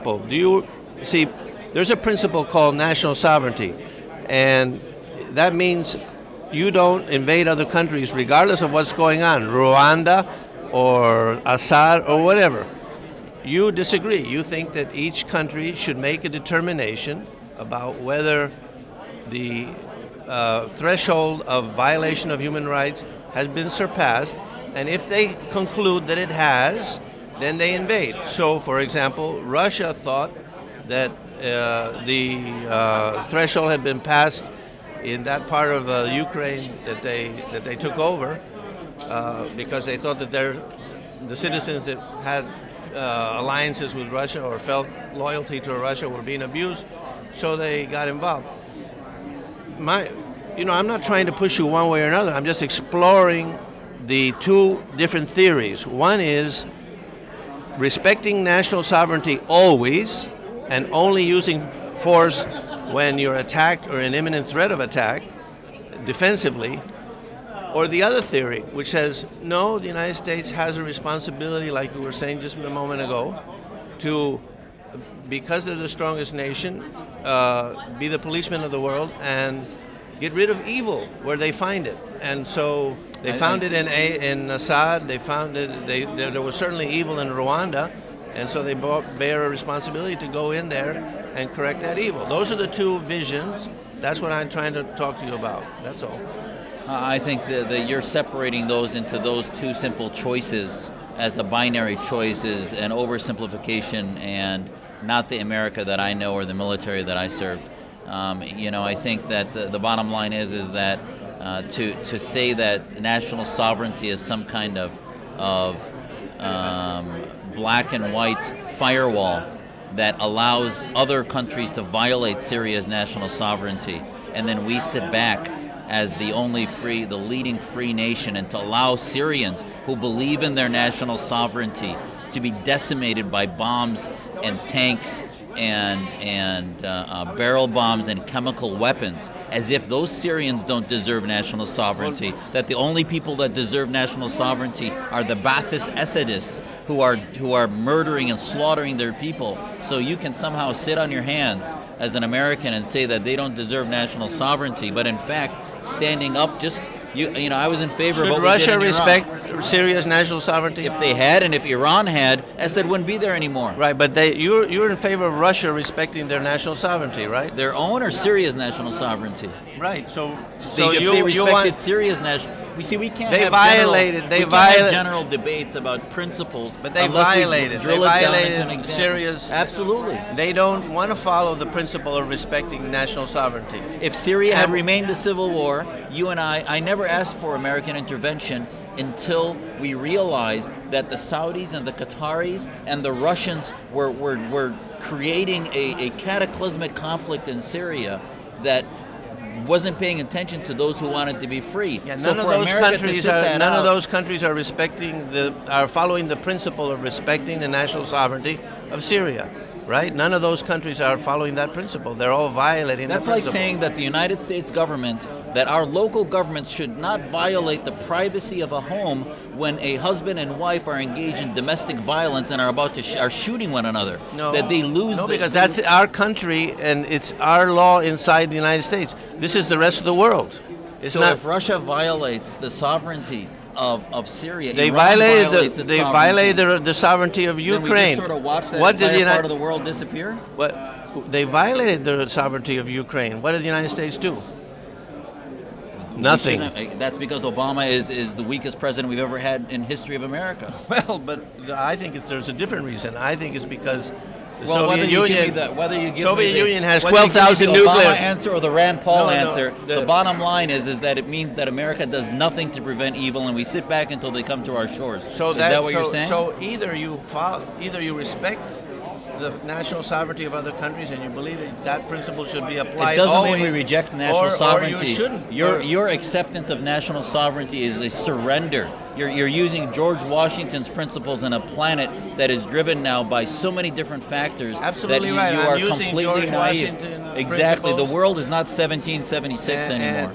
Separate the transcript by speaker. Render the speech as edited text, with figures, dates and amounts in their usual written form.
Speaker 1: Do you see? There's a principle called national sovereignty, and that means you don't invade other countries regardless of what's going on, Rwanda or Assad or whatever. You disagree. You think that each country should make a determination about whether the threshold of violation of human rights has been surpassed, and if they conclude that it has, then they invade. So, for example, Russia thought that the threshold had been passed in that part of Ukraine that they took over, because they thought that the citizens that had alliances with Russia or felt loyalty to Russia were being abused, so they got involved. I'm not trying to push you one way or another. I'm just exploring the two different theories. One is respecting national sovereignty always, and only using force when you're attacked or in imminent threat of attack, defensively. Or the other theory, which says, no, the United States has a responsibility, like we were saying just a moment ago, to, because they're the strongest nation, be the policeman of the world and get rid of evil where they find it. And so they found it in Assad. They found it. There was certainly evil in Rwanda, and so they bear a responsibility to go in there and correct that evil. Those are the two visions. That's what I'm trying to talk to you about. That's all.
Speaker 2: I think that you're separating those into those two simple choices as a binary choice is an oversimplification and not the America that I know or the military that I served. I think that the bottom line is that to say that national sovereignty is some kind of black and white firewall that allows other countries to violate Syria's national sovereignty, and then we sit back as the leading free nation, and to allow Syrians who believe in their national sovereignty to be decimated by bombs and tanks and barrel bombs and chemical weapons, as if those Syrians don't deserve national sovereignty, that the only people that deserve national sovereignty are the Ba'athist Assadists who are murdering and slaughtering their people. So you can somehow sit on your hands as an American and say that they don't deserve national sovereignty, but in fact, standing up I was in favor of what
Speaker 1: Should
Speaker 2: we did
Speaker 1: Russia
Speaker 2: in
Speaker 1: respect
Speaker 2: Iraq.
Speaker 1: Syria's national sovereignty?
Speaker 2: If they had, and if Iran had, Assad wouldn't be there anymore.
Speaker 1: Right, but you're in favor of Russia respecting their national sovereignty, right?
Speaker 2: Their own or Syria's national sovereignty?
Speaker 1: Right. So
Speaker 2: If they respected Syria's national, we can't have general debates about principles.
Speaker 1: But they
Speaker 2: unless we
Speaker 1: violated.
Speaker 2: drill
Speaker 1: They
Speaker 2: it down
Speaker 1: violated
Speaker 2: into an example.
Speaker 1: Syria's.
Speaker 2: Absolutely.
Speaker 1: They don't want to follow the principle of respecting national sovereignty.
Speaker 2: If Syria had remained a civil war, you and I never asked for American intervention until we realized that the Saudis and the Qataris and the Russians were creating a cataclysmic conflict in Syria that wasn't paying attention to those who wanted to be free.
Speaker 1: Yeah,
Speaker 2: so
Speaker 1: none of
Speaker 2: for
Speaker 1: those
Speaker 2: America
Speaker 1: countries
Speaker 2: to sit that
Speaker 1: none
Speaker 2: out,
Speaker 1: of those countries are following the principle of respecting the national sovereignty of Syria. Right? None of those countries are following that principle. They're all violating
Speaker 2: That's
Speaker 1: the
Speaker 2: like
Speaker 1: principle.
Speaker 2: saying that the United States government, that our local governments should not violate the privacy of a home when a husband and wife are engaged in domestic violence and are about to are shooting one another.
Speaker 1: No,
Speaker 2: that they lose.
Speaker 1: because that's our country and it's our law inside the United States. This is the rest of the world. It's
Speaker 2: so
Speaker 1: not.
Speaker 2: if Russia violates the sovereignty of Syria,
Speaker 1: They
Speaker 2: Iran
Speaker 1: violated
Speaker 2: violates
Speaker 1: violated the sovereignty of
Speaker 2: then
Speaker 1: Ukraine.
Speaker 2: we just sort of watch that
Speaker 1: What did
Speaker 2: entire
Speaker 1: the
Speaker 2: part of the world disappear?
Speaker 1: What they violated the sovereignty of Ukraine. What did the United States do? Nothing.
Speaker 2: That's because Obama is the weakest president we've ever had in history of America.
Speaker 1: Well, but I think there's a different reason. I think it's because the
Speaker 2: Well,
Speaker 1: Soviet Union. Soviet Union has 12,000
Speaker 2: nuclear.
Speaker 1: nuclear.
Speaker 2: Obama answer or the Rand Paul
Speaker 1: No, no,
Speaker 2: answer. The bottom line is that it means that America does nothing to prevent evil, and we sit back until they come to our shores.
Speaker 1: So
Speaker 2: is that what you're saying?
Speaker 1: So either you respect the national sovereignty of other countries and you believe that principle should be applied
Speaker 2: It doesn't
Speaker 1: always,
Speaker 2: mean we reject national sovereignty.
Speaker 1: Or you shouldn't.
Speaker 2: Your acceptance of national sovereignty is a surrender. You're using George Washington's principles on a planet that is driven now by so many different factors
Speaker 1: Absolutely
Speaker 2: that
Speaker 1: right.
Speaker 2: you
Speaker 1: I'm
Speaker 2: are
Speaker 1: using
Speaker 2: completely
Speaker 1: George
Speaker 2: naive.
Speaker 1: Washington
Speaker 2: Exactly. The
Speaker 1: principles.
Speaker 2: world is not 1776 anymore.